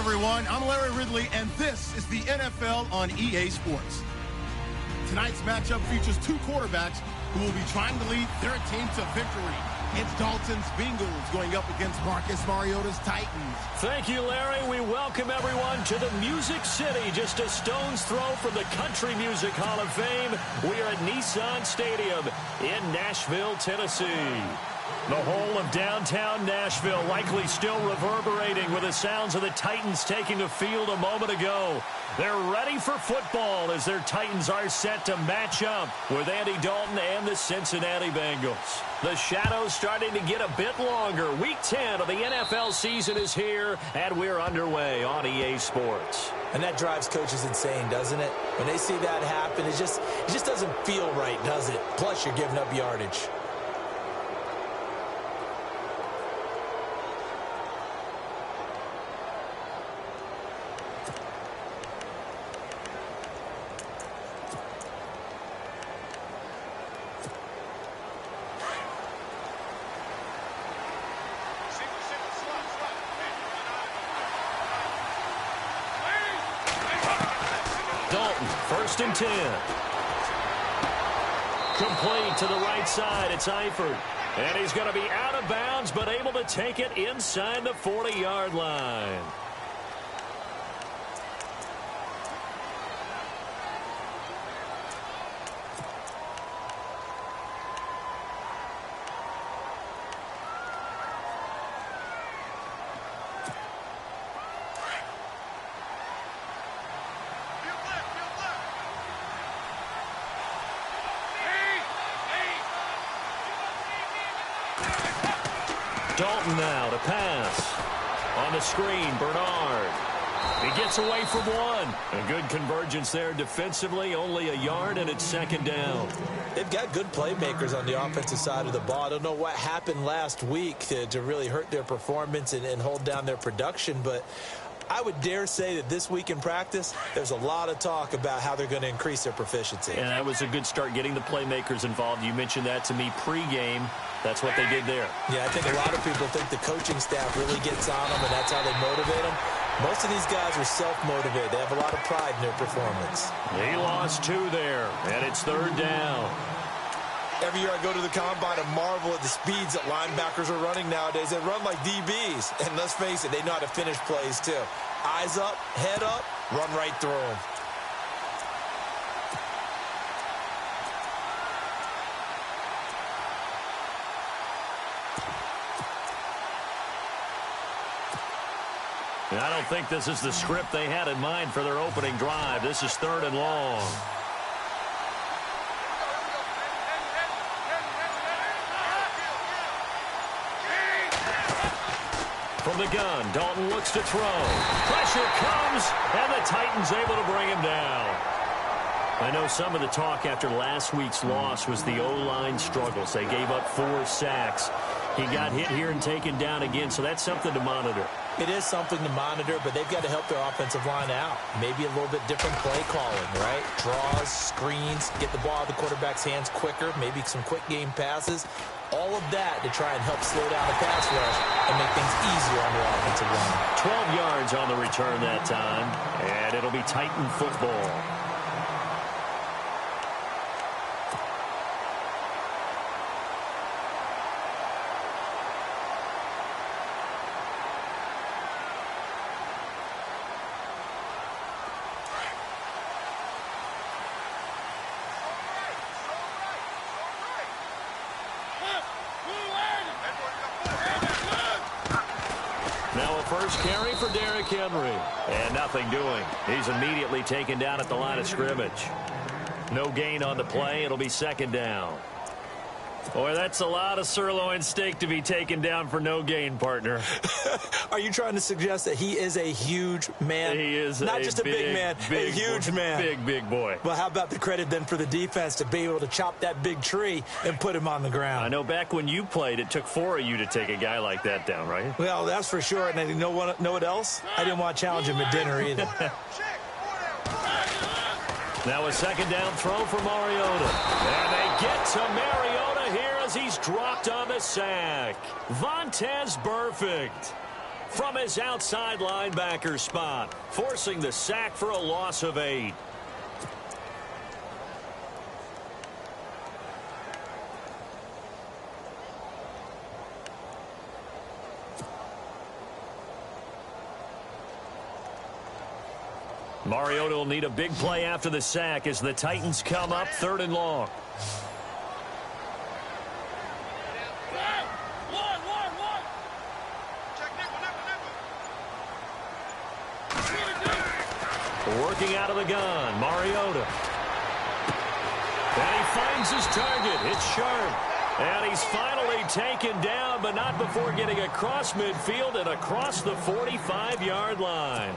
everyone. I'm Larry Ridley, and this is the NFL on EA Sports. Tonight's matchup features two quarterbacks who will be trying to lead their team to victory. It's Dalton's Bengals going up against Marcus Mariota's Titans. Thank you, Larry. We welcome everyone to the Music City, just a stone's throw from the Country Music Hall of Fame. We are at Nissan Stadium in Nashville, Tennessee. The whole of downtown Nashville likely still reverberating with the sounds of the Titans taking the field a moment ago. They're ready for football as their Titans are set to match up with Andy Dalton and the Cincinnati Bengals. The shadows starting to get a bit longer. Week 10 of the NFL season is here, and we're underway on EA Sports. And that drives coaches insane, doesn't it? When they see that happen, it just doesn't feel right, does it? Plus, you're giving up yardage. Dalton, 1st and 10. Complete to the right side. It's Eifert. And he's going to be out of bounds, but able to take it inside the 40-yard line. Dalton now to pass. On the screen, Bernard. He gets away from one. A good convergence there defensively, only a yard, and it's 2nd down. They've got good playmakers on the offensive side of the ball. I don't know what happened last week to really hurt their performance and hold down their production, but I would dare say that this week in practice, there's a lot of talk about how they're going to increase their proficiency. And that was a good start getting the playmakers involved. You mentioned that to me pregame. That's what they did there. Yeah, I think a lot of people think the coaching staff really gets on them, and that's how they motivate them. Most of these guys are self-motivated. They have a lot of pride in their performance. He lost 2 there, and it's 3rd down. Every year I go to the combine and marvel at the speeds that linebackers are running nowadays. They run like DBs. And let's face it, they know how to finish plays too. Eyes up, head up, run right through them. I don't think this is the script they had in mind for their opening drive. This is 3rd and long. From the gun, Dalton looks to throw. Pressure comes, and the Titans able to bring him down. I know some of the talk after last week's loss was the O-line struggles. They gave up 4 sacks. He got hit here and taken down again, so that's something to monitor. It is something to monitor, but they've got to help their offensive line out. Maybe a little bit different play calling, right? Draws, screens, get the ball out of the quarterback's hands quicker, maybe some quick game passes. All of that to try and help slow down the pass rush and make things easier on their offensive line. 12 yards on the return that time, and it'll be Titan football. Now a first carry for Derrick Henry. And nothing doing. He's immediately taken down at the line of scrimmage. No gain on the play. It'll be 2nd down. Boy, that's a lot of sirloin steak to be taken down for no gain, partner. Are you trying to suggest that he is a huge man? He is not just a big man, a huge man. Big boy. Well, how about the credit then for the defense to be able to chop that big tree and put him on the ground? I know back when you played, it took 4 of you to take a guy like that down, right? Well, that's for sure. And you know what else? I didn't want to challenge him at dinner either. Now a 2nd down throw for Mariota. And they get to Mariota here as he's dropped on the sack. Vontaze Burfict. from his outside linebacker spot, forcing the sack for a loss of 8. Mariota will need a big play after the sack as the Titans come up 3rd and long. Working out of the gun, Mariota. And he finds his target. It's sharp. And he's finally taken down, but not before getting across midfield and across the 45-yard line.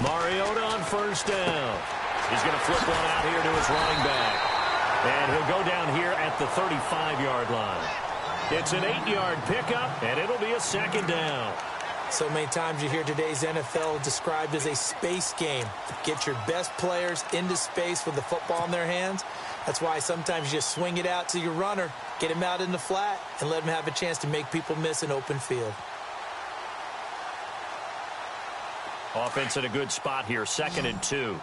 Mariota on 1st down. He's going to flip one out here to his running back. And he'll go down here at the 35-yard line. It's an 8-yard pickup, and it'll be a 2nd down. So many times you hear today's NFL described as a space game. Get your best players into space with the football in their hands. That's why sometimes you just swing it out to your runner, get him out in the flat, and let him have a chance to make people miss an open field. Offense in a good spot here, 2nd and 2.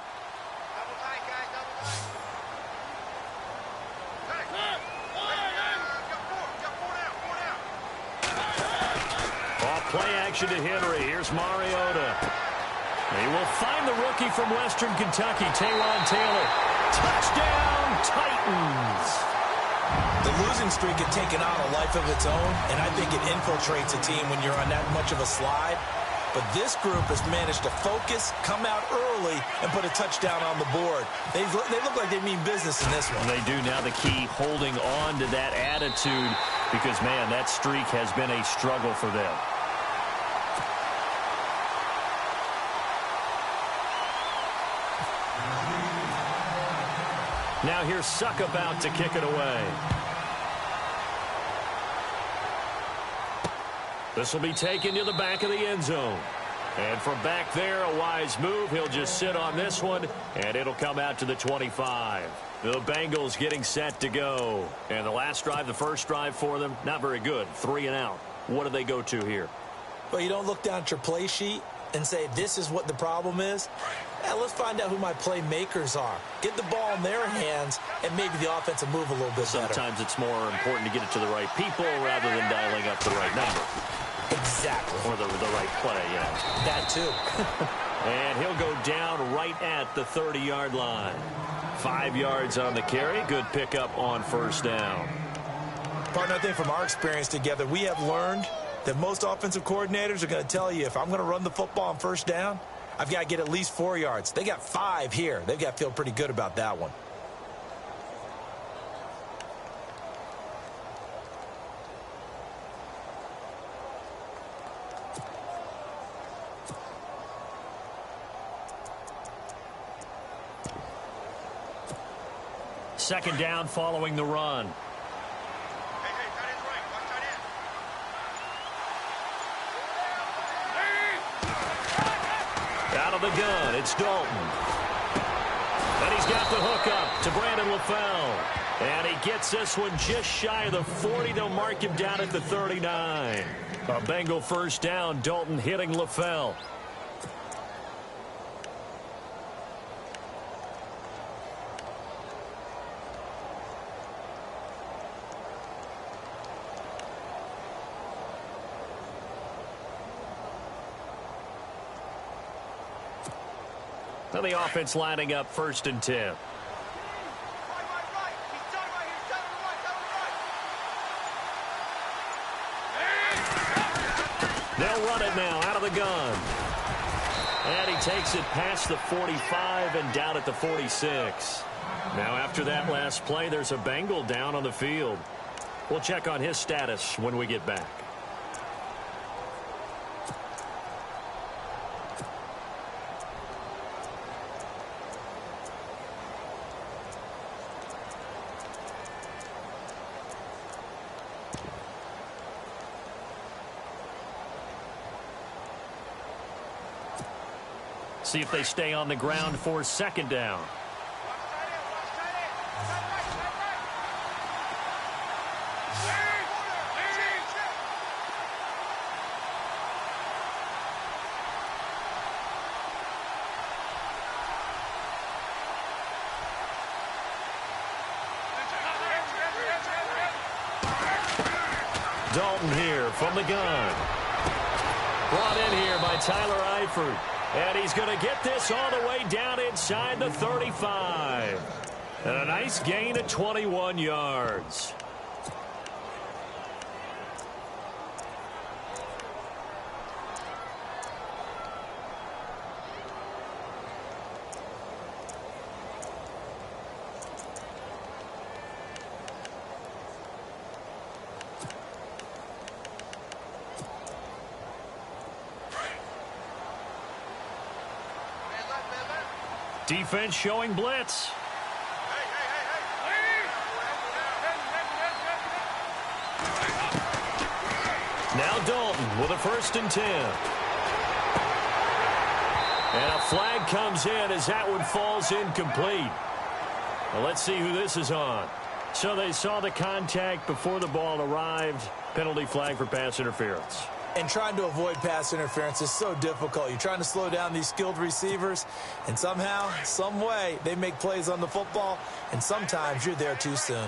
Off play action to Henry. Here's Mariota. He will find the rookie from Western Kentucky, Taywan Taylor. Touchdown, Titans. The losing streak had taken on a life of its own, and I think it infiltrates a team when you're on that much of a slide. But this group has managed to focus, come out early, and put a touchdown on the board. They look like they mean business in this one. They do. Now the key, holding on to that attitude, because, man, that streak has been a struggle for them. Now here's Suckup out to kick it away. This will be taken to the back of the end zone. And from back there, a wise move. He'll just sit on this one, and it'll come out to the 25. The Bengals getting set to go. And the last drive, the first drive for them, not very good. 3 and out. What do they go to here? Well, you don't look down at your play sheet and say, this is what the problem is. Now, let's find out who my playmakers are. Get the ball in their hands, and maybe the offense will move a little bit better. Sometimes it's more important to get it to the right people rather than dialing up the right number. Exactly. Or the right play, yeah. That too. And he'll go down right at the 30-yard line. 5 yards on the carry. Good pickup on 1st down. Partner, I think from our experience together, we have learned that most offensive coordinators are going to tell you, if I'm going to run the football on 1st down, I've got to get at least 4 yards. They got 5 here. They've got to feel pretty good about that one. Second down following the run. Out of the gun, it's Dalton. And he's got the hook up to Brandon LaFell. And he gets this one just shy of the 40. They'll mark him down at the 39. A Bengal 1st down, Dalton hitting LaFell. Now the offense lining up 1st and 10. They'll run it now out of the gun. And he takes it past the 45 and down at the 46. Now after that last play, there's a Bengal down on the field. We'll check on his status when we get back. See if they stay on the ground for second down. Dalton here from the gun. Brought in here by Tyler Eifert. And he's going to get this all the way down inside the 35. And a nice gain of 21 yards. Defense showing blitz. Now Dalton with a 1st and 10. And a flag comes in as that one falls incomplete. Well, let's see who this is on. So they saw the contact before the ball arrived. Penalty flag for pass interference. And trying to avoid pass interference is so difficult. You're trying to slow down these skilled receivers, and somehow, some way, they make plays on the football, and sometimes you're there too soon.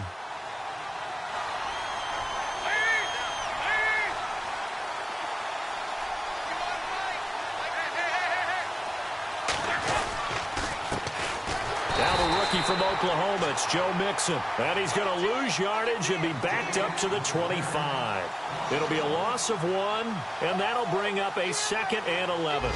Now the rookie from Oklahoma, it's Joe Mixon. And he's going to lose yardage and be backed up to the 25. It'll be a loss of 1, and that'll bring up a 2nd and 11.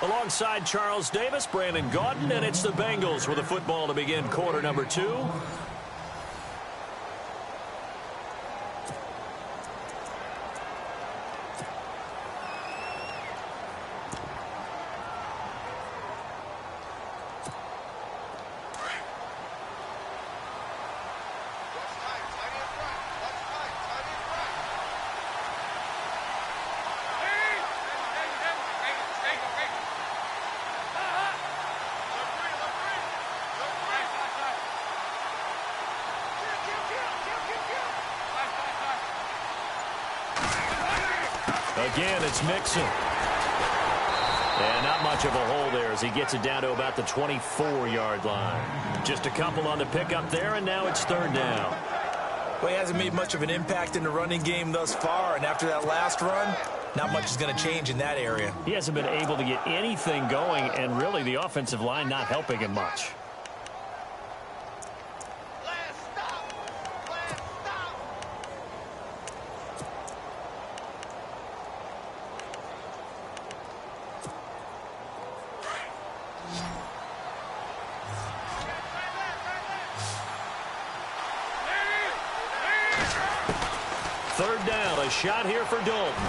Alongside Charles Davis, Brandon Gaudin, and it's the Bengals with the football to begin quarter number 2. Again, it's Mixon. And not much of a hole there as he gets it down to about the 24-yard line. Just a couple on the pickup there, and now it's 3rd down. Well, he hasn't made much of an impact in the running game thus far, and after that last run, not much is going to change in that area. He hasn't been able to get anything going, and really the offensive line not helping him much. Third down, a shot here for Dalton.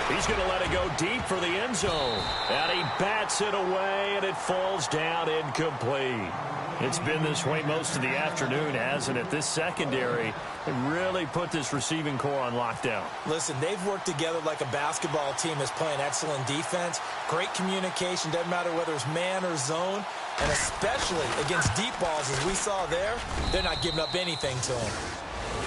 He's going to let it go deep for the end zone. And he bats it away, and it falls down incomplete. It's been this way most of the afternoon, hasn't it? This secondary really put this receiving core on lockdown. Listen, they've worked together like a basketball team that's playing excellent defense. Great communication, doesn't matter whether it's man or zone. And especially against deep balls, as we saw there, they're not giving up anything to them.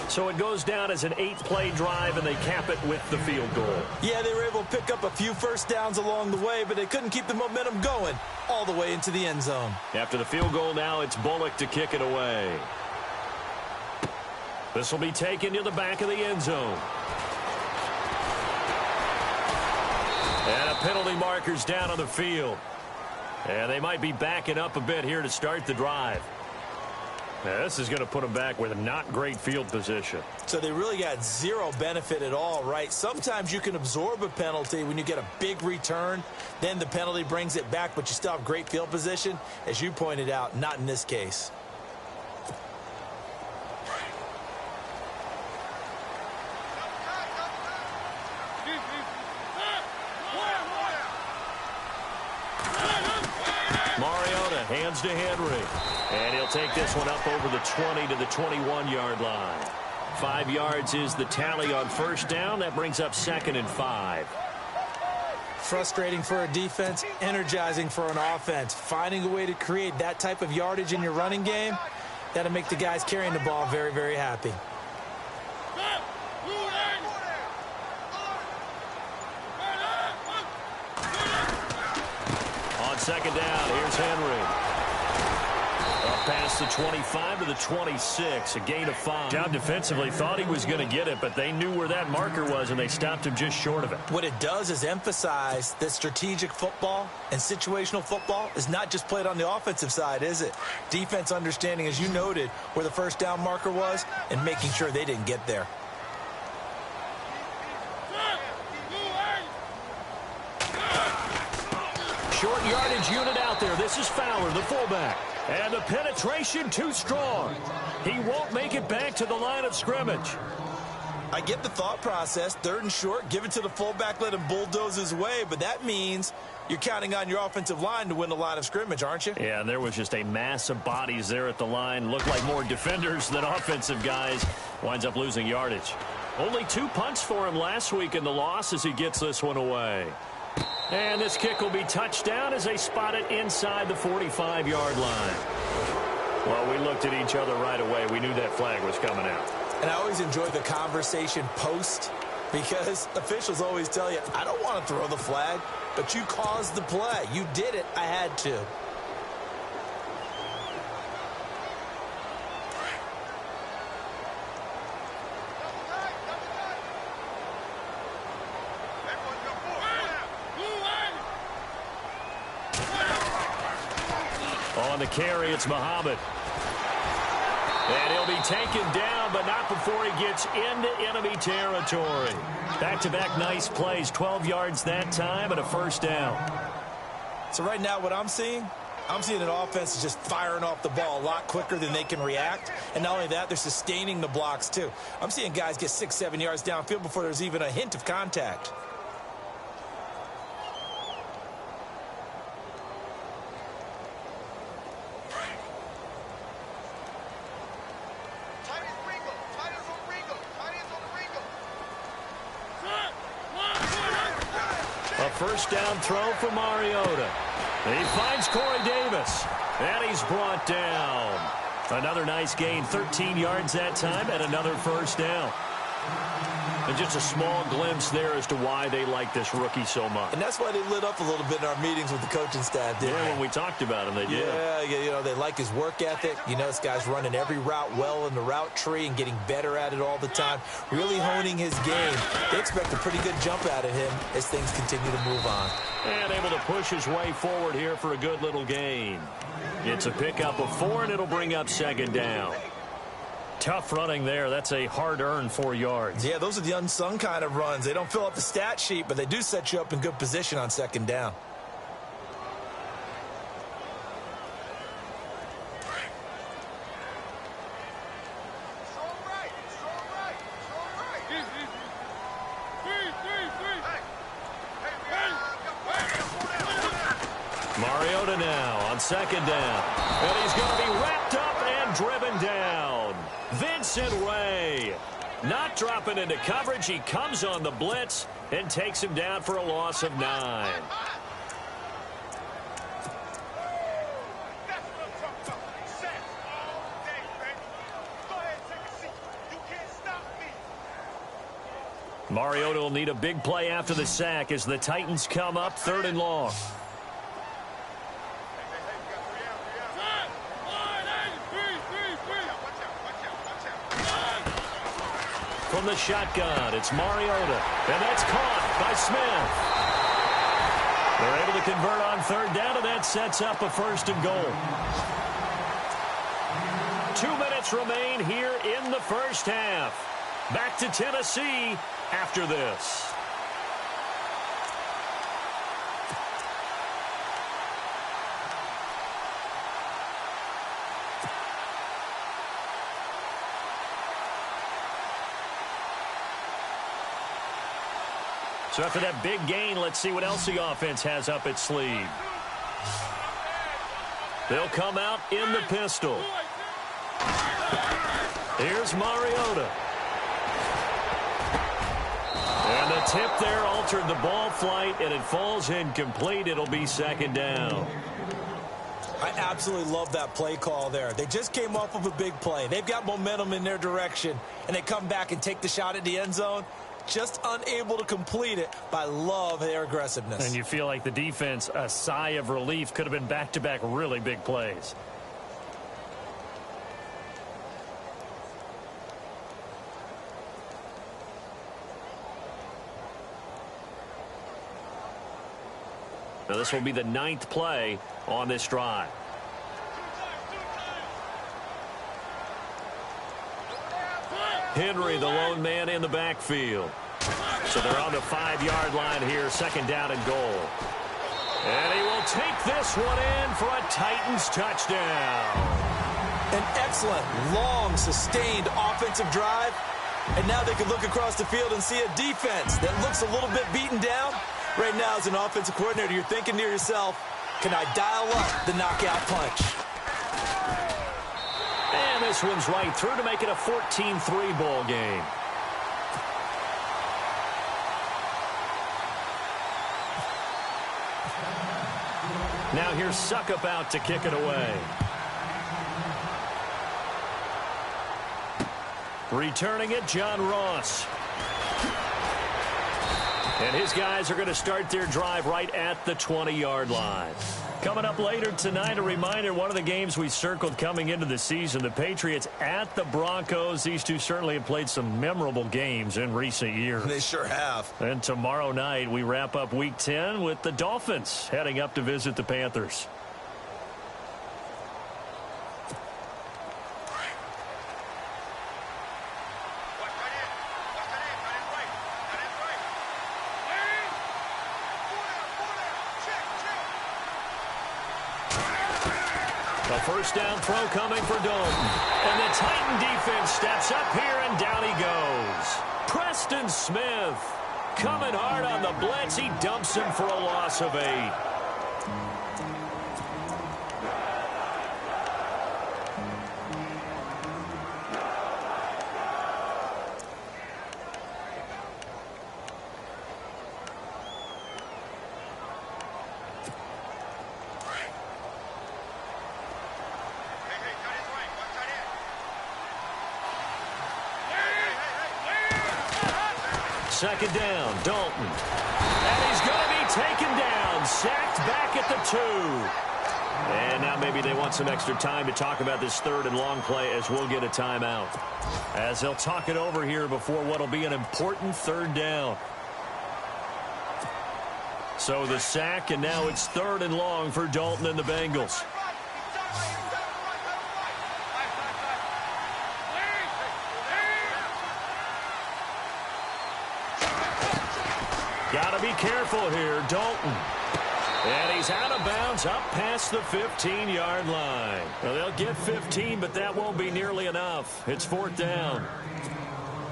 So it goes down as an 8-play drive, and they cap it with the field goal. Yeah, they were able to pick up a few first downs along the way, but they couldn't keep the momentum going all the way into the end zone. After the field goal now, it's Bullock to kick it away. This will be taken to the back of the end zone. And a penalty marker's down on the field. And they might be backing up a bit here to start the drive. Now, this is going to put them back with a not great field position. So they really got zero benefit at all, right? Sometimes you can absorb a penalty when you get a big return. Then the penalty brings it back, but you still have great field position. As you pointed out, not in this case. hands to Henry. And he'll take this one up over the 20 to the 21-yard line. 5 yards is the tally on first down. That brings up 2nd and 5. Frustrating for a defense, energizing for an offense. Finding a way to create that type of yardage in your running game, that'll make the guys carrying the ball very, very happy. On 2nd down, here's Henry. Up past the 25 to the 26, a gain of 5. Down defensively, thought he was going to get it, but they knew where that marker was, and they stopped him just short of it. What it does is emphasize that strategic football and situational football is not just played on the offensive side, is it? Defense understanding, as you noted, where the first down marker was and making sure they didn't get there. Short yardage unit out there. This is Fowler, the fullback. And the penetration too strong. He won't make it back to the line of scrimmage. I get the thought process. 3rd and short, give it to the fullback, let him bulldoze his way. But that means you're counting on your offensive line to win the line of scrimmage, aren't you? Yeah, and there was just a mass of bodies there at the line. Looked like more defenders than offensive guys. Winds up losing yardage. Only 2 punts for him last week in the loss as he gets this one away. And this kick will be touchdown as they spot it inside the 45-yard line. Well, we looked at each other right away. We knew that flag was coming out. And I always enjoy the conversation post because officials always tell you, I don't want to throw the flag, but you caused the play. You did it. I had to. On the carry, it's Muhammad. And he'll be taken down, but not before he gets into enemy territory. Back-to-back nice plays, 12 yards that time and a first down. So right now what I'm seeing an offense is just firing off the ball a lot quicker than they can react. And not only that, they're sustaining the blocks too. I'm seeing guys get 6-7 yards downfield before there's even a hint of contact. First down throw for Mariota. He finds Corey Davis. And he's brought down. Another nice gain, 13 yards that time, and another first down. And just a small glimpse there as to why they like this rookie so much. And that's why they lit up a little bit in our meetings with the coaching staff, didn't they? When we talked about him, they did. Yeah, you know, they like his work ethic. You know, this guy's running every route well in the route tree and getting better at it all the time, really honing his game. They expect a pretty good jump out of him as things continue to move on. And able to push his way forward here for a good little gain. It's a pickup of 4, and it'll bring up 2nd down. Tough running there. That's a hard-earned 4 yards. Yeah, those are the unsung kind of runs. They don't fill up the stat sheet, but they do set you up in good position on 2nd down. Mariota now on 2nd down. And he's going to be wrapped up and driven down. Vincent Ray not dropping into coverage. He comes on the blitz and takes him down for a loss of 9. Mariota will need a big play after the sack as the Titans come up 3rd and long. From the shotgun, it's Mariota, and that's caught by Smith. They're able to convert on 3rd down, and that sets up a 1st and goal. 2 minutes remain here in the first half. Back to Tennessee after this. So after that big gain, let's see what else the offense has up its sleeve. They'll come out in the pistol. Here's Mariota. And the tip there altered the ball flight, and it falls incomplete. It'll be second down. I absolutely love that play call there. They just came off of a big play. They've got momentum in their direction, and they come back and take the shot at the end zone. Just unable to complete it, but I love their aggressiveness. And you feel like the defense, a sigh of relief, could have been back-to-back really big plays. Now this will be the 9th play on this drive. Henry, the lone man in the backfield. So they're on the 5-yard line here, second down and goal. And he will take this one in for a Titans touchdown. An excellent, long, sustained offensive drive. And now they can look across the field and see a defense that looks a little bit beaten down. Right now, as an offensive coordinator, you're thinking to yourself, can I dial up the knockout punch? And this one's right through to make it a 14-3 ball game. Now here's Suckup out to kick it away. Returning it, John Ross. And his guys are going to start their drive right at the 20-yard line. Coming up later tonight, a reminder, one of the games we circled coming into the season, the Patriots at the Broncos. These two certainly have played some memorable games in recent years. They sure have. And tomorrow night, we wrap up Week 10 with the Dolphins heading up to visit the Panthers. A first down throw coming for Dalton. And the Titan defense steps up here, and down he goes. Preston Smith coming hard on the blitz. He dumps him for a loss of 8. Second down, Dalton. And he's going to be taken down, sacked back at the 2. And now maybe they want some extra time to talk about this third and long play, as we'll get a timeout. As they'll talk it over here before what will be an important third down. So the sack, and now it's third and long for Dalton and the Bengals. Got to be careful here, Dalton. And he's out of bounds up past the 15-yard line. Well, they'll get 15, but that won't be nearly enough. It's fourth down.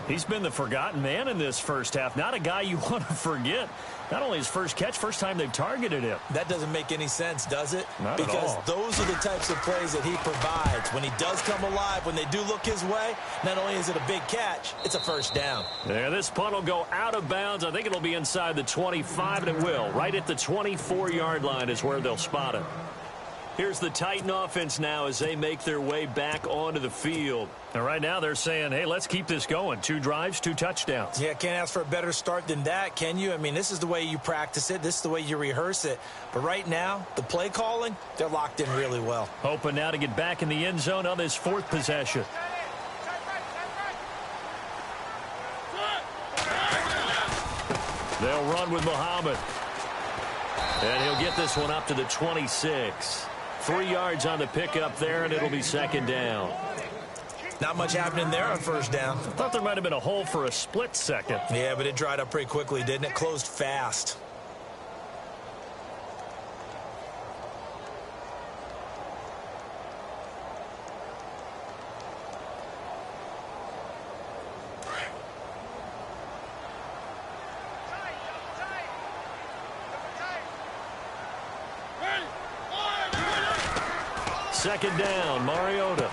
He's been the forgotten man in this first half. Not a guy you want to forget. Not only his first catch, first time they've targeted him. That doesn't make any sense, does it? Not at all. Because those are the types of plays that he provides. When he does come alive, when they do look his way, not only is it a big catch, it's a first down. Yeah, this punt will go out of bounds. I think it'll be inside the 25, and it will. Right at the 24-yard line is where they'll spot it. Here's the Titan offense now as they make their way back onto the field. And right now they're saying, hey, let's keep this going. 2 drives, 2 touchdowns. Yeah, can't ask for a better start than that, can you? I mean, this is the way you practice it. This is the way you rehearse it. But right now, the play calling, they're locked in really well. Hoping now to get back in the end zone on this 4th possession. They'll run with Muhammad. And he'll get this one up to the 26. 3 yards on the pickup there, and it'll be second down. Not much happening there on first down. I thought there might have been a hole for a split second. Yeah, but it dried up pretty quickly, didn't it? Closed fast. second down. Mariota.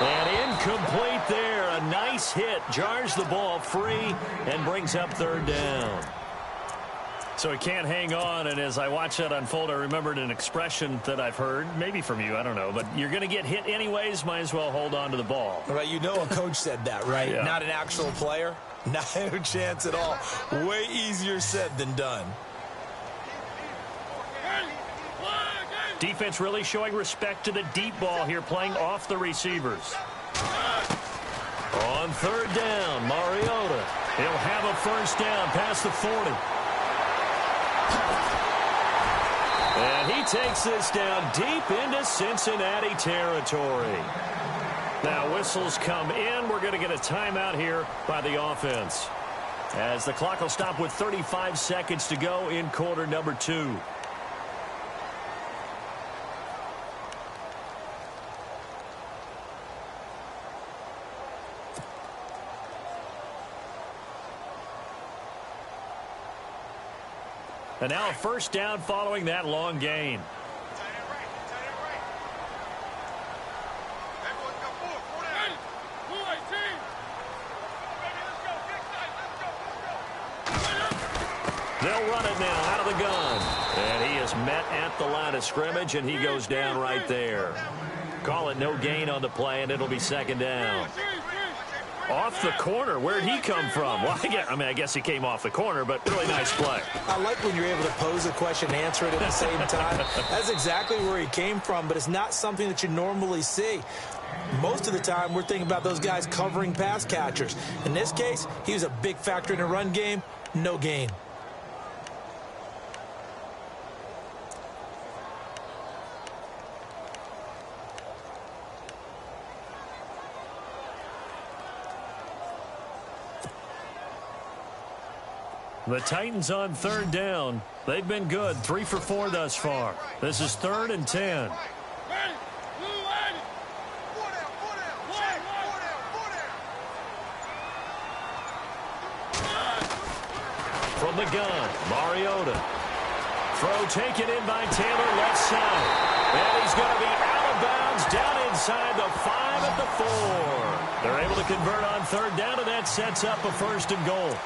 And incomplete there. A nice hit. Jars the ball free and brings up third down. So he can't hang on, and as I watch that unfold, I remembered an expression that I've heard, maybe from you, I don't know, but you're going to get hit anyways, might as well hold on to the ball. Right, you know a coach said that, right? Yeah. Not an actual player. No chance at all. Way easier said than done. Defense really showing respect to the deep ball here, playing off the receivers. On third down, Mariota. He'll have a first down past the 40. And he takes this down deep into Cincinnati territory. Now whistles come in. We're going to get a timeout here by the offense, as the clock will stop with 35 seconds to go in quarter number 2. And now a first down following that long gain. They'll run it now out of the gun. And he is met at the line of scrimmage, and he goes down right there. Call it no gain on the play, and it'll be second down. Off the corner. Where'd he come from? Well, I guess he came off the corner, but really nice play. I like when you're able to pose a question and answer it at the same time. That's exactly where he came from, but it's not something that you normally see. Most of the time, we're thinking about those guys covering pass catchers. In this case, he was a big factor in the run game. No gain. The Titans on third down. They've been good. 3 for 4 thus far. This is 3rd and 10. From the gun, Mariota. Throw taken in by Taylor, left side. And he's going to be out of bounds down inside the 5 at the 4. They're able to convert on third down, and that sets up a first and goal.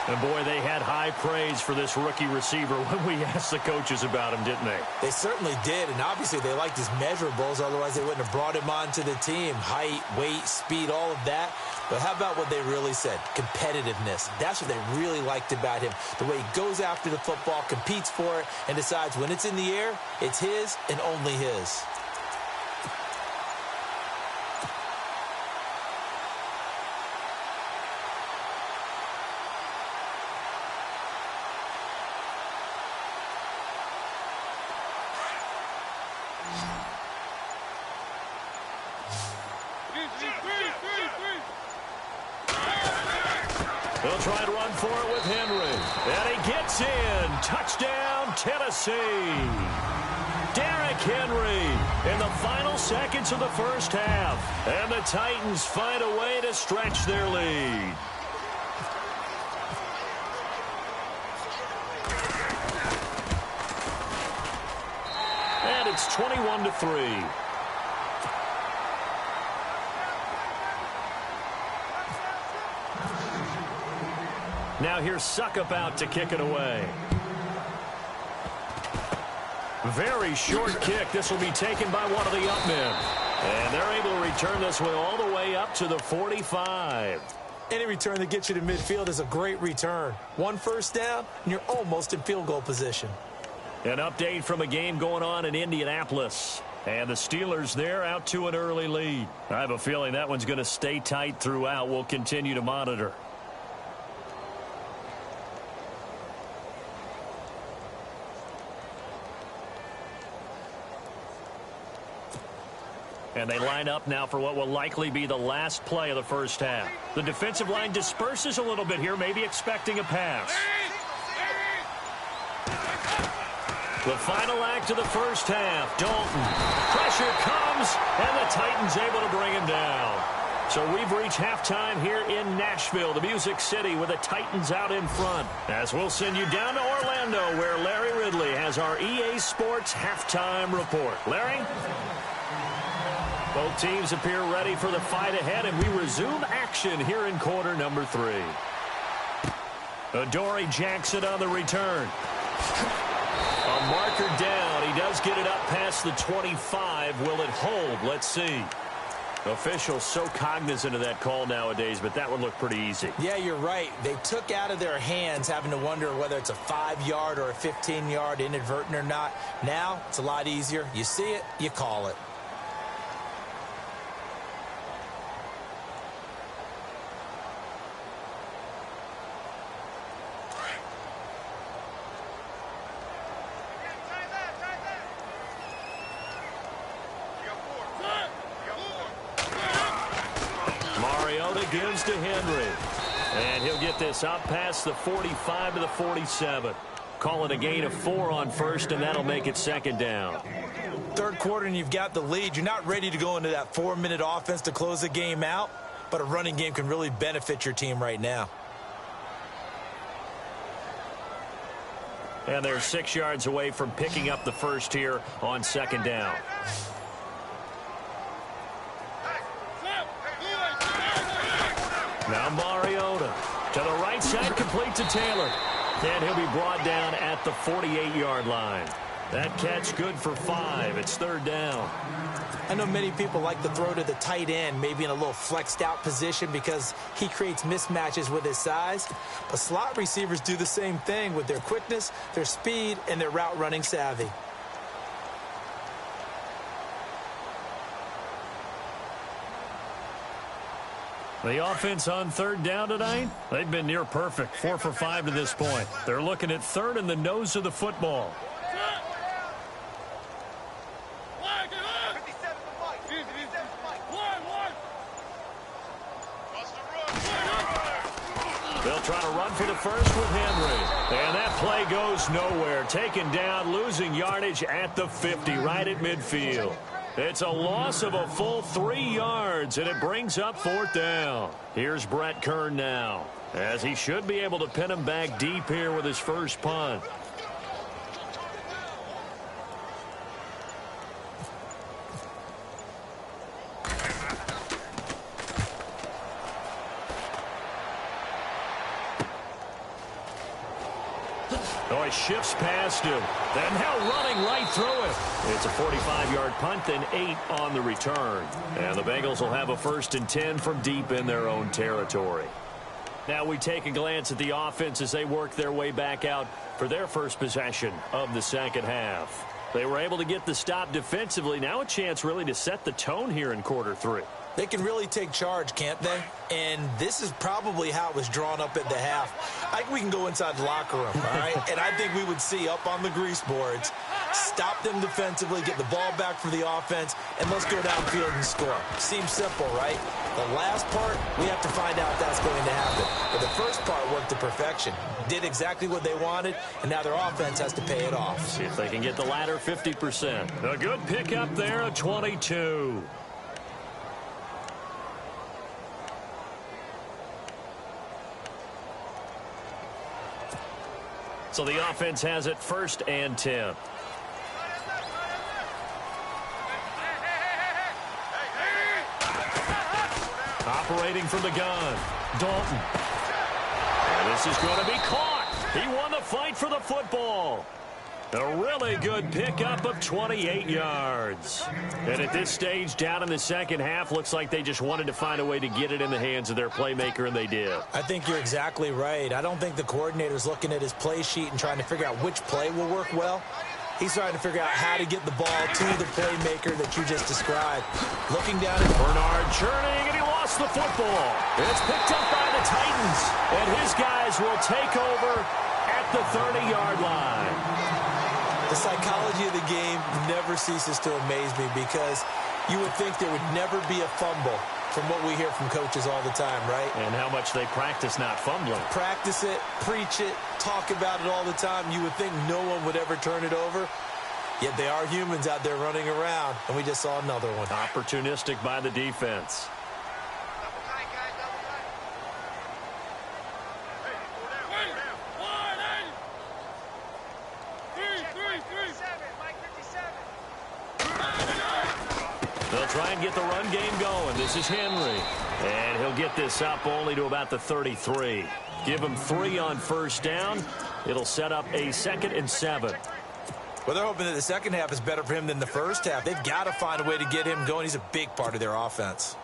And, boy, they had high praise for this rookie receiver when we asked the coaches about him, didn't they? They certainly did, and obviously they liked his measurables. Otherwise, they wouldn't have brought him onto the team. Height, weight, speed, all of that. But how about what they really said? Competitiveness. That's what they really liked about him. The way he goes after the football, competes for it, and decides when it's in the air, it's his and only his. They'll try to run for it with Henry. And he gets in. Touchdown, Tennessee. Derrick Henry in the final seconds of the first half. And the Titans find a way to stretch their lead. And it's 21-3. Now here's Suckup out to kick it away. Very short kick. This will be taken by one of the up men. And they're able to return this one all the way up to the 45. Any return that gets you to midfield is a great return. One first down, and you're almost in field goal position. An update from a game going on in Indianapolis. And the Steelers there out to an early lead. I have a feeling that one's going to stay tight throughout. We'll continue to monitor. And they line up now for what will likely be the last play of the first half. The defensive line disperses a little bit here, maybe expecting a pass. The final act of the first half. Dalton. Pressure comes, and the Titans able to bring him down. So we've reached halftime here in Nashville, the Music City, with the Titans out in front. As we'll send you down to Orlando, where Larry Ridley has our EA Sports halftime report. Larry? Both teams appear ready for the fight ahead, and we resume action here in quarter number 3. Adoree Jackson on the return. A marker down. He does get it up past the 25. Will it hold? Let's see. Officials so cognizant of that call nowadays, but that would look pretty easy. Yeah, you're right. They took out of their hands having to wonder whether it's a 5-yard or a 15-yard inadvertent or not. Now, it's a lot easier. You see it, you call it. Gives to Henry. And he'll get this up past the 45 to the 47. Call it a gain of 4 on first, and that'll make it second down. Third quarter, and you've got the lead. You're not ready to go into that 4-minute offense to close the game out, but a running game can really benefit your team right now. And they're 6 yards away from picking up the first here on second down. Now Mariota to the right side, complete to Taylor. And he'll be brought down at the 48-yard line. That catch good for 5. It's third down. I know many people like to throw to the tight end, maybe in a little flexed out position because he creates mismatches with his size. But slot receivers do the same thing with their quickness, their speed, and their route running savvy. The offense on third down tonight, they've been near perfect, 4 for 5 to this point. They're looking at third in the nose of the football. They'll try to run for the first with Henry. And that play goes nowhere. Taken down, losing yardage at the 50, right at midfield. It's a loss of a full 3 yards, and it brings up fourth down. Here's Brett Kern now, as he should be able to pin him back deep here with his first punt. Oh, he shifts past him. Then now running right through it. It's a 45-yard punt, then 8 on the return. And the Bengals will have a 1st and 10 from deep in their own territory. Now we take a glance at the offense as they work their way back out for their first possession of the second half. They were able to get the stop defensively. Now a chance really to set the tone here in quarter 3. They can really take charge, can't they? And this is probably how it was drawn up at the half. I think we can go inside the locker room, all right? And I think we would see up on the grease boards, stop them defensively, get the ball back for the offense, and let's go downfield and score. Seems simple, right? The last part, we have to find out if that's going to happen. But the first part worked to perfection. Did exactly what they wanted, and now their offense has to pay it off. See if they can get the latter 50%. A good pickup there, a 22. So the offense has it 1st and 10. Operating from the gun, Dalton. And this is going to be caught. He won the fight for the football. A really good pickup of 28 yards. And at this stage, down in the second half, looks like they just wanted to find a way to get it in the hands of their playmaker, and they did. I think you're exactly right. I don't think the coordinator's looking at his play sheet and trying to figure out which play will work well. He's trying to figure out how to get the ball to the playmaker that you just described. Looking down at Bernard churning, and he lost the football. It's picked up by the Titans, and his guys will take over at the 30-yard line. The psychology of the game never ceases to amaze me because you would think there would never be a fumble from what we hear from coaches all the time, right? And how much they practice not fumbling. Practice it, preach it, talk about it all the time. You would think no one would ever turn it over. Yet they are humans out there running around, and we just saw another one. Opportunistic by the defense. try and get the run game going. This is Henry. And he'll get this up only to about the 33. Give him 3 on first down. It'll set up a 2nd and 7. Well, they're hoping that the second half is better for him than the first half. They've got to find a way to get him going. He's a big part of their offense.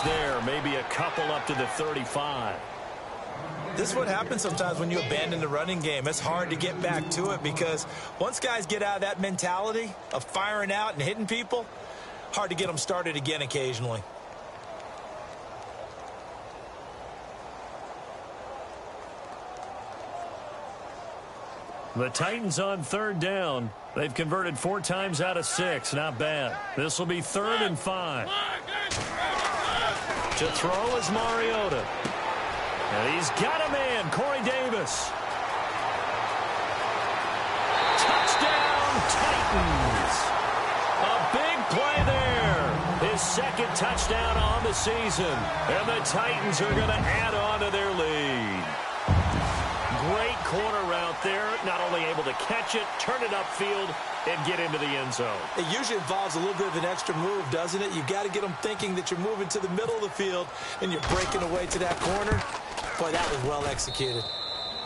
There, maybe a couple up to the 35. This is what happens sometimes when you abandon the running game. It's hard to get back to it because once guys get out of that mentality of firing out and hitting people, hard to get them started again occasionally. The Titans on 3rd down. They've converted 4 times out of 6. Not bad. This will be 3rd and 5. To throw is Mariota. And he's got a man, Corey Davis. Touchdown, Titans. A big play there. His 2nd touchdown on the season. And the Titans are going to add on to their lead. Great corner route there. Not only able to catch it, turn it upfield, and get into the end zone. It usually involves a little bit of an extra move, doesn't it? You've got to get them thinking that you're moving to the middle of the field and you're breaking away to that corner. Boy, that was well executed.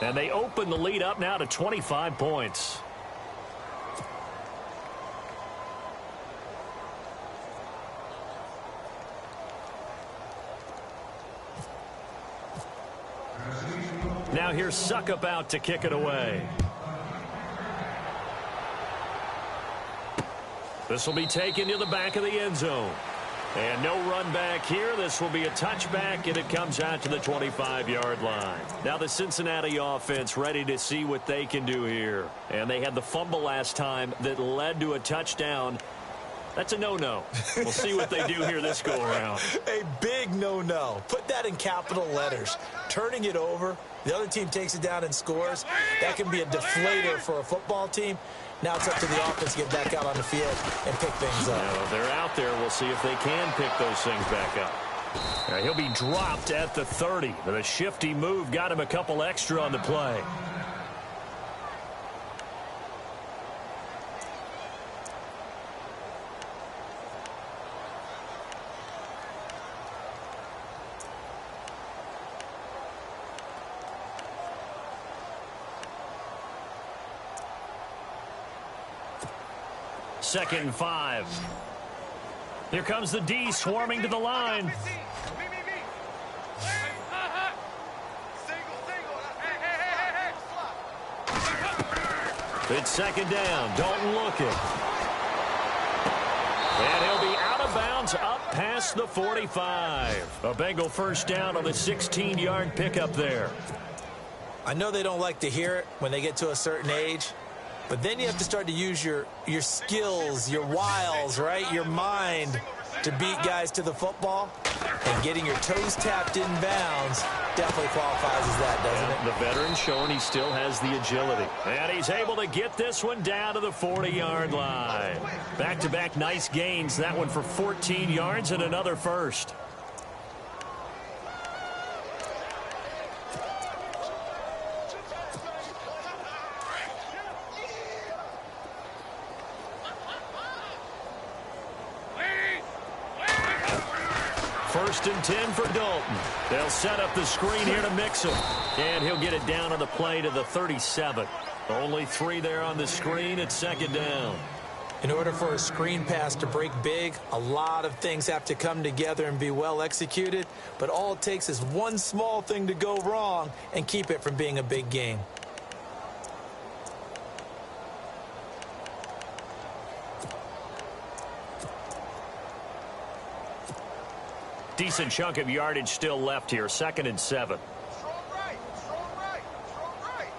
And they open the lead up now to 25 points. Now here's Suckup out to kick it away. This will be taken to the back of the end zone. And no run back here. This will be a touchback, and it comes out to the 25-yard line. Now the Cincinnati offense ready to see what they can do here. And they had the fumble last time that led to a touchdown. That's a no-no. We'll see what they do here this go-around. A big no-no. Put that in capital letters. Turning it over, the other team takes it down and scores. That can be a deflator for a football team. Now it's up to the offense to get back out on the field and pick things up. Now, they're out there. We'll see if they can pick those things back up. Now, he'll be dropped at the 30. But a shifty move got him a couple extra on the play. Second and 5. Here comes the D swarming to the line. It's second down. Dalton looking. And he'll be out of bounds up past the 45. A Bengal first down on the 16-yard pickup there. I know they don't like to hear it when they get to a certain age. But then you have to start to use your skills, your wiles, right? Your mind to beat guys to the football. And getting your toes tapped in bounds definitely qualifies as that, doesn't it? The veteran showing he still has the agility. And he's able to get this one down to the 40-yard line. Back-to-back nice gains. That one for 14 yards and another first. First and 10 for Dalton. They'll set up the screen here to mix him. And he'll get it down on the play to the 37. Only 3 there on the screen at second down. In order for a screen pass to break big, a lot of things have to come together and be well executed. But all it takes is one small thing to go wrong and keep it from being a big game. Decent chunk of yardage still left here. Second and 7. Strong right, strong right, strong right.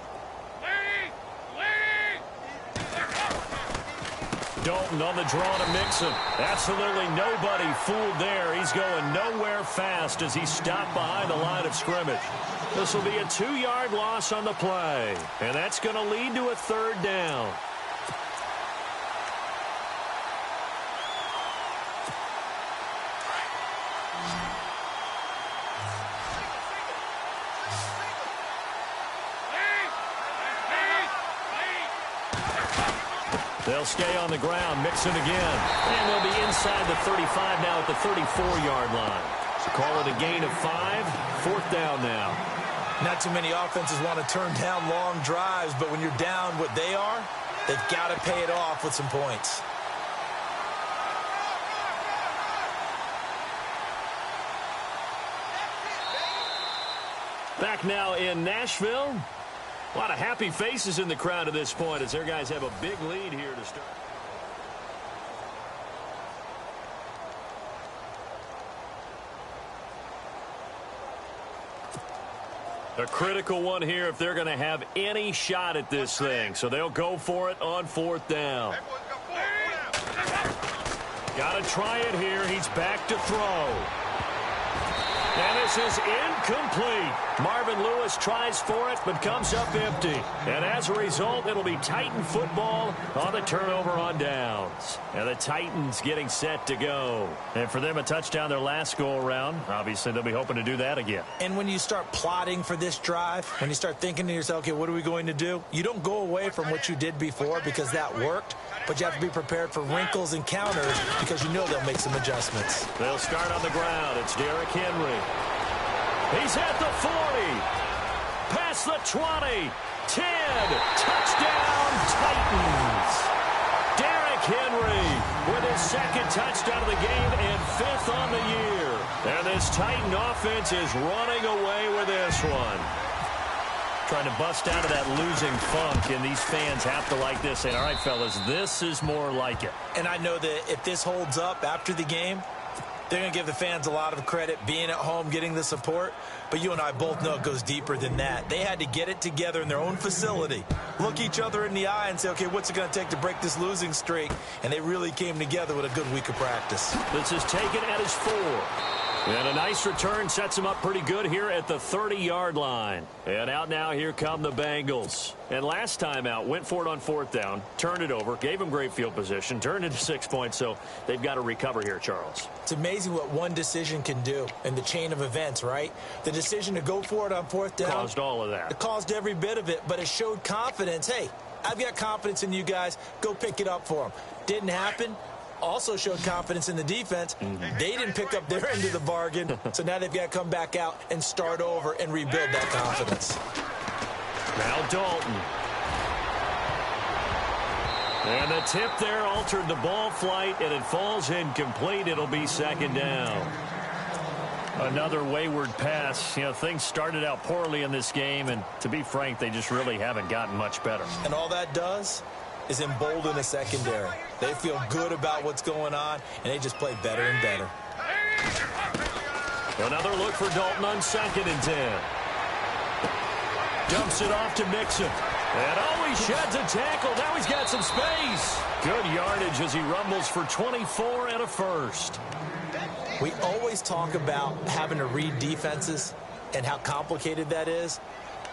Dalton on the draw to mix him. Absolutely nobody fooled there. He's going nowhere fast as he stopped behind the line of scrimmage. This will be a 2-yard loss on the play. And that's going to lead to a 3rd down. They'll stay on the ground, Mixon again. And they'll be inside the 35 now at the 34-yard line. So call it a gain of 5, 4th down now. Not too many offenses want to turn down long drives, but when you're down what they are, they've got to pay it off with some points. Back now in Nashville. A lot of happy faces in the crowd at this point as their guys have a big lead here to start. A critical one here if they're going to have any shot at this thing. So they'll go for it on 4th down. Got to try it here. He's back to throw. And this is incomplete. Marvin Lewis tries for it, but comes up empty. And as a result, it'll be Titan football on the turnover on downs. And the Titans getting set to go. And for them, a touchdown their last go-around. Obviously, they'll be hoping to do that again. And when you start plotting for this drive, when you start thinking to yourself, okay, what are we going to do? You don't go away from what you did before because that worked. But you have to be prepared for wrinkles and counters because you know they'll make some adjustments. They'll start on the ground. It's Derrick Henry. He's at the 40. Past the 20. 10. Touchdown, Titans. Derrick Henry with his 2nd touchdown of the game and 5th on the year. And this Titan offense is running away with this one. Trying to bust out of that losing funk, and these fans have to like this. Saying, all right, fellas, this is more like it. And I know that if this holds up after the game, they're going to give the fans a lot of credit being at home, getting the support. But you and I both know it goes deeper than that. They had to get it together in their own facility, look each other in the eye and say, okay, what's it going to take to break this losing streak? And they really came together with a good week of practice. This is taken at his 4. And a nice return sets him up pretty good here at the 30-yard line. And out now, here come the Bengals. And last time out, went for it on 4th down, turned it over, gave him great field position, turned into 6 points, so they've got to recover here, Charles. It's amazing what one decision can do in the chain of events, right? The decision to go for it on 4th down. Caused all of that. It caused every bit of it, but it showed confidence. Hey, I've got confidence in you guys. Go pick it up for them. Didn't happen. Also showed confidence in the defense. They didn't pick up their end of the bargain, so now they've got to come back out and start over and rebuild that confidence. Now Dalton. And the tip there altered the ball flight, and it falls incomplete. It'll be 2nd down. Another wayward pass. You know, things started out poorly in this game, and to be frank, they just really haven't gotten much better. And all that does is embolden the secondary. They feel good about what's going on, and they just play better and better. Another look for Dalton on 2nd and 10. Dumps it off to Mixon. And he sheds a tackle. Now he's got some space. Good yardage as he rumbles for 24 and a 1st. We always talk about having to read defenses and how complicated that is.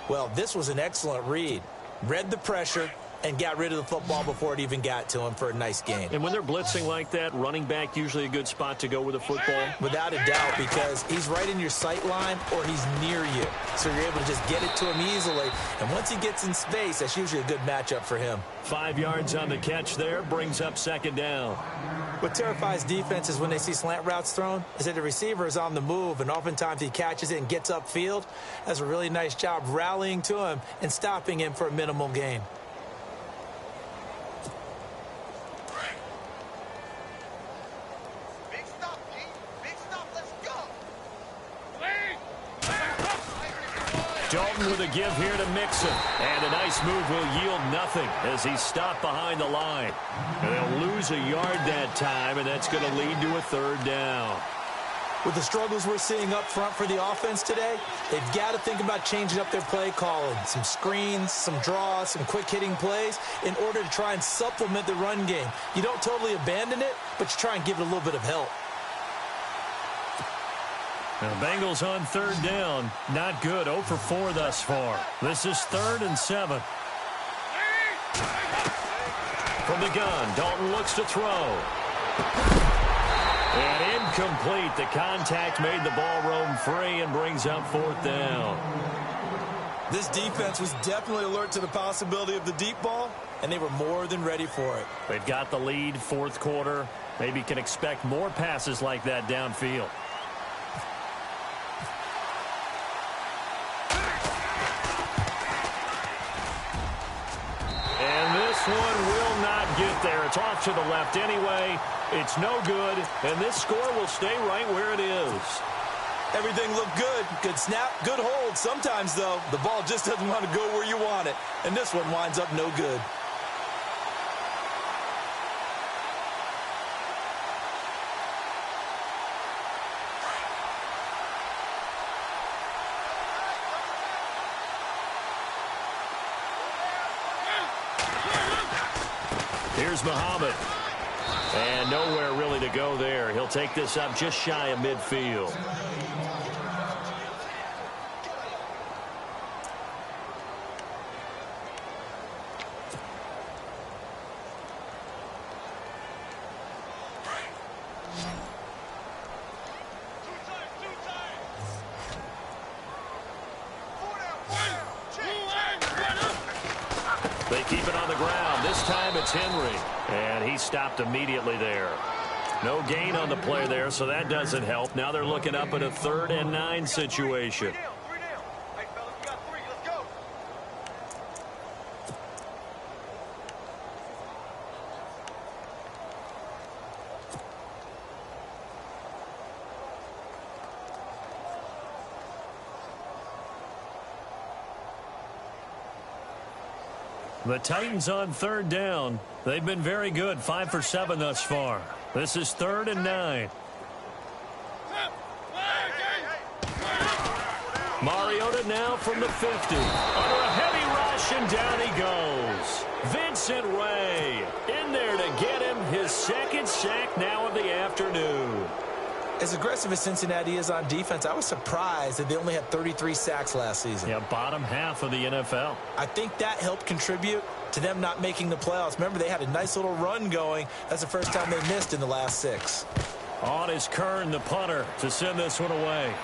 Well, this was an excellent read. Read the pressure and got rid of the football before it even got to him for a nice game. And when they're blitzing like that, running back usually a good spot to go with the football? Without a doubt, because he's right in your sight line or he's near you. So you're able to just get it to him easily. And once he gets in space, that's usually a good matchup for him. 5 yards on the catch there, brings up 2nd down. What terrifies defenses when they see slant routes thrown is that the receiver is on the move, and oftentimes he catches it and gets upfield. Does a really nice job rallying to him and stopping him for a minimal gain. Dalton with a give here to Mixon. And a nice move will yield nothing as he's stopped behind the line. And they'll lose a yard that time, and that's going to lead to a 3rd down. With the struggles we're seeing up front for the offense today, they've got to think about changing up their play calling. Some screens, some draws, some quick-hitting plays in order to try and supplement the run game. You don't totally abandon it, but you try and give it a little bit of help. The Bengals on third down. Not good. 0 for 4 thus far. This is 3rd and 7. From the gun, Dalton looks to throw. And incomplete. The contact made the ball roam free and brings up 4th down. This defense was definitely alert to the possibility of the deep ball, and they were more than ready for it. They've got the lead, 4th quarter. Maybe can expect more passes like that downfield. And this one will not get there. It's off to the left anyway. It's no good, and this score will stay right where it is. Everything looked good. Good snap, good hold. Sometimes, though, the ball just doesn't want to go where you want it, and this one winds up no good. Here's Muhammad. And nowhere really to go there. He'll take this up just shy of midfield. They keep it on the ground. This time it's Henry. And he stopped immediately there. No gain on the play there, so that doesn't help. Now they're looking up at a 3rd and 9 situation. The Titans on 3rd down. They've been very good, 5 for 7 thus far. This is 3rd and 9. Mariota now from the 50. Under a heavy rush, and down he goes. Vincent Ray in there to get him his 2nd sack now of the afternoon. As aggressive as Cincinnati is on defense, I was surprised that they only had 33 sacks last season. Yeah, bottom half of the NFL. I think that helped contribute to them not making the playoffs. Remember, they had a nice little run going. That's the first time they missed in the last 6. On is Kern, the punter, to send this one away.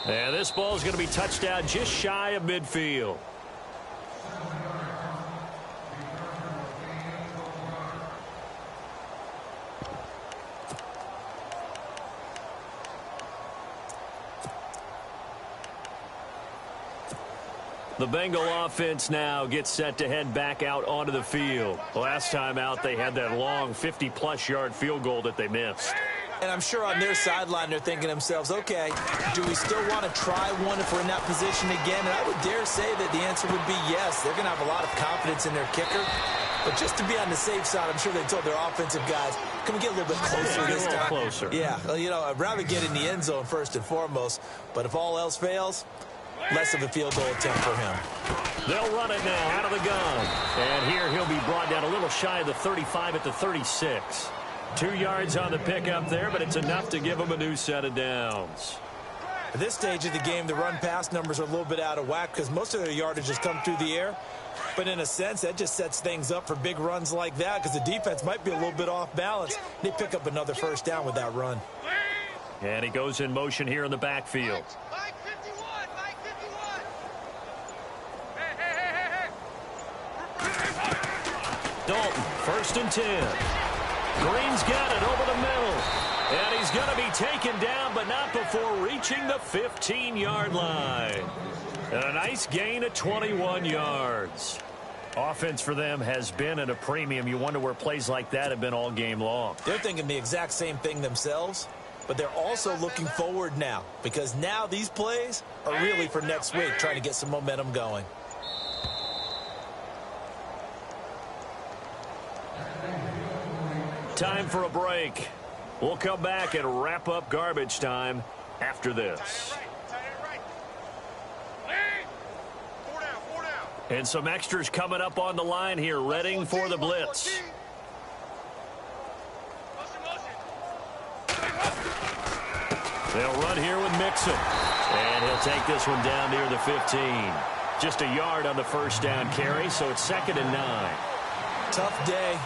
And this ball is going to be touched down just shy of midfield. The Bengal offense now gets set to head back out onto the field. Last time out, they had that long 50-plus yard field goal that they missed. And I'm sure on their sideline they're thinking to themselves, okay, do we still want to try one if we're in that position again? And I would dare say that the answer would be yes. They're going to have a lot of confidence in their kicker. But just to be on the safe side, I'm sure they told their offensive guys, can we get a little bit closer this time? Get a little closer. Yeah, well, you know, I'd rather get in the end zone first and foremost. But if all else fails, less of a field goal attempt for him. They'll run it now out of the gun. And here he'll be brought down a little shy of the 35 at the 36. 2 yards on the pickup there, but it's enough to give him a new set of downs. At this stage of the game, the run-pass numbers are a little bit out of whack because most of their yardage has come through the air. But in a sense, that just sets things up for big runs like that because the defense might be a little bit off balance. They pick up another first down with that run. And he goes in motion here in the backfield. Mike 51, Mike 51. Dalton, 1st and 10. Green's got it over the middle. And he's going to be taken down, but not before reaching the 15-yard line. And a nice gain of 21 yards. Offense for them has been at a premium. You wonder where plays like that have been all game long. They're thinking the exact same thing themselves, but they're also looking forward now because now these plays are really for next week, trying to get some momentum going. Time for a break. We'll come back and wrap up garbage time after this. And some extras coming up on the line here, readying for the blitz. They'll run here with Mixon. And he'll take this one down near the 15. Just a yard on the first down carry, so it's 2nd and 9. Tough day,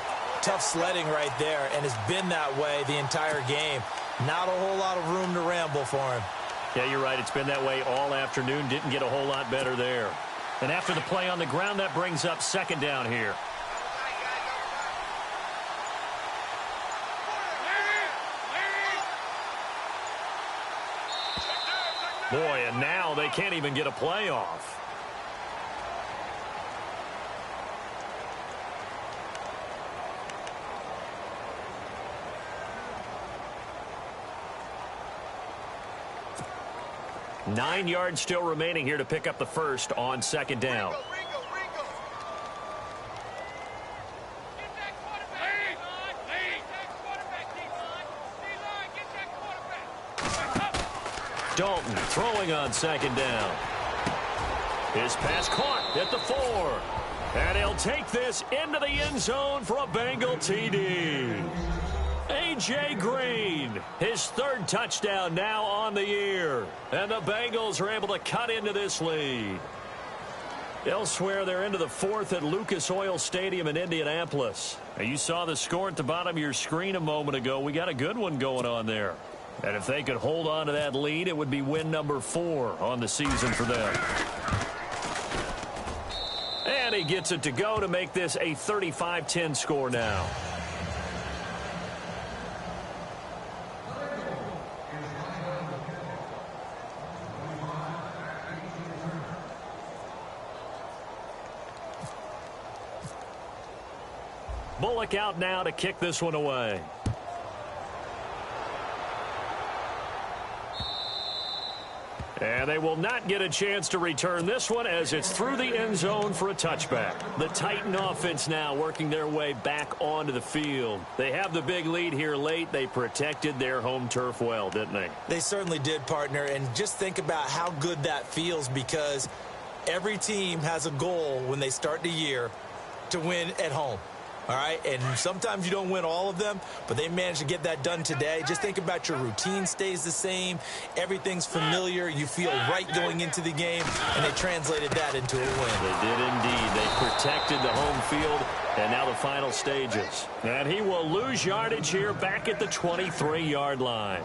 tough sledding right there, and it's been that way the entire game. Not a whole lot of room to ramble for him. Yeah, you're right. It's been that way all afternoon. Didn't get a whole lot better there. And after the play on the ground, that brings up 2nd down here. Boy, and now they can't even get a play off. Nine yards still remaining here to pick up the first on 2nd down. Dalton throwing on 2nd down. His pass caught at the 4. And he'll take this into the end zone for a Bengal TD. A.J. Green, his 3rd touchdown now on the year. And the Bengals are able to cut into this lead. Elsewhere, they're into the 4th at Lucas Oil Stadium in Indianapolis. Now, you saw the score at the bottom of your screen a moment ago. We got a good one going on there. And if they could hold on to that lead, it would be win number 4 on the season for them. And he gets it to go to make this a 35-10 score now. Bullock out now to kick this one away. And they will not get a chance to return this one as it's through the end zone for a touchback. The Titan offense now working their way back onto the field. They have the big lead here late. They protected their home turf well, didn't they? They certainly did, partner. And just think about how good that feels, because every team has a goal when they start the year to win at home. All right, and sometimes you don't win all of them, but they managed to get that done today. Just think about your routine stays the same. Everything's familiar. You feel right going into the game, and they translated that into a win. They did indeed. They protected the home field, and now the final stages. And he will lose yardage here back at the 23-yard line.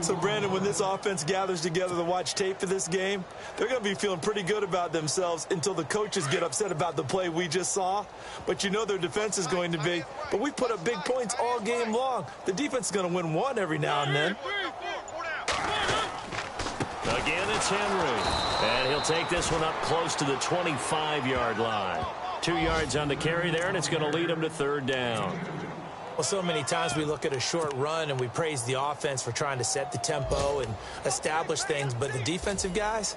So, Brandon, when this offense gathers together to watch tape for this game, they're going to be feeling pretty good about themselves until the coaches get upset about the play we just saw. But you know their defense is going to be. But we put up big points all game long. The defense is going to win one every now and then. Again, it's Henry. And he'll take this one up close to the 25-yard line. 2 yards on the carry there, and it's going to lead him to 3rd down. Well, so many times we look at a short run and we praise the offense for trying to set the tempo and establish things. But the defensive guys,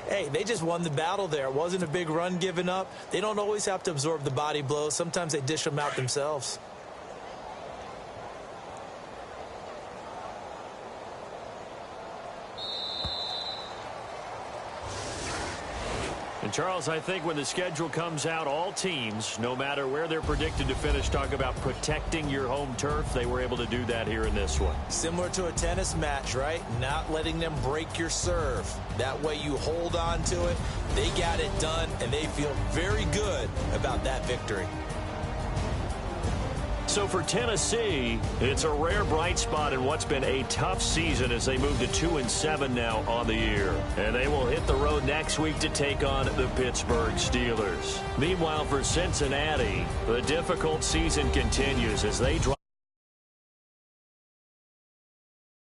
hey, they just won the battle there. It wasn't a big run given up. They don't always have to absorb the body blows. Sometimes they dish them out themselves. And, Charles, I think when the schedule comes out, all teams, no matter where they're predicted to finish, talk about protecting your home turf. They were able to do that here in this one. Similar to a tennis match, right? Not letting them break your serve. That way you hold on to it. They got it done, and they feel very good about that victory. So for Tennessee, it's a rare bright spot in what's been a tough season as they move to 2-7 now on the year. And they will hit the road next week to take on the Pittsburgh Steelers. Meanwhile, for Cincinnati, the difficult season continues as they drop.